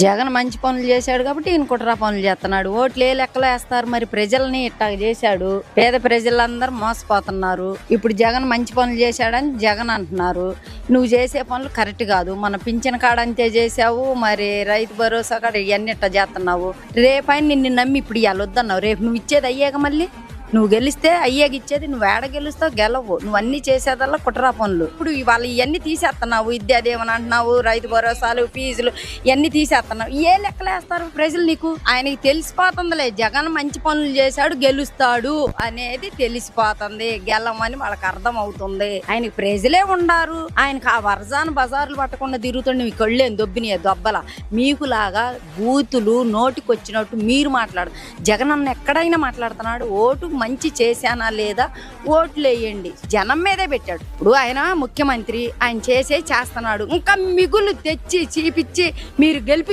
జగన్ మంచి పనులు చేశాడు కాబట్టి ఈయన కుట్ర పనులు చేస్తున్నాడు. ఓట్లు ఏ లెక్కలో వేస్తారు మరి? ప్రజల్ని ఇట్టా చేశాడు, పేద ప్రజలందరూ మోసపోతున్నారు. ఇప్పుడు జగన్ మంచి పనులు చేశాడని జగన్ అంటున్నారు. నువ్వు చేసే పనులు కరెక్ట్ కాదు. మన పింఛన్ కాడ అంతే చేసావు, మరి రైతు భరోసా కాడ ఇవన్నీ ఇట్టా చేస్తున్నావు. రేపైన నిన్ను నమ్మి ఇప్పుడు ఇవాళ వద్దన్నావు, రేపు నువ్వు ఇచ్చేది అయ్యాక మళ్ళీ నువ్వు గెలిస్తే అయ్యాక ఇచ్చేది. నువ్వు ఏడ గెలుస్తావు? గెలవు. నువ్వు అన్ని చేసేదల్లా కుట్రా పనులు. ఇప్పుడు ఇవాళ ఇవన్నీ తీసేస్తున్నావు, విద్య అదేమని అంటున్నావు, రైతు భరోసాలు, ఫీజులు ఇవన్నీ తీసేస్తున్నావు. ఏ లెక్కలేస్తారు ప్రజలు నీకు? ఆయనకి తెలిసిపోతుందిలే జగన్ మంచి పనులు చేశాడు గెలుస్తాడు అనేది తెలిసిపోతుంది. గెలమని వాళ్ళకి అర్థం అవుతుంది. ఆయనకి ప్రజలే ఉండారు. ఆయనకు ఆ వర్జాను బజార్లు పట్టకుండా తిరుగుతుండే మీ కళ్ళేం దొబ్బినాయి దొబ్బల. మీకులాగా బూతులు నోటికి వచ్చినట్టు మీరు మాట్లాడు. జగన్ అన్న ఎక్కడైనా మాట్లాడుతున్నాడు. ఓటు మంచి చేశానా లేదా ఓట్లు వేయండి, జనం మీదే పెట్టాడు. ఇప్పుడు ఆయన ముఖ్యమంత్రి, ఆయన చేస్తున్నాడు. ఇంకా మిగులు తెచ్చి చీపిచ్చి మీరు గెలిపి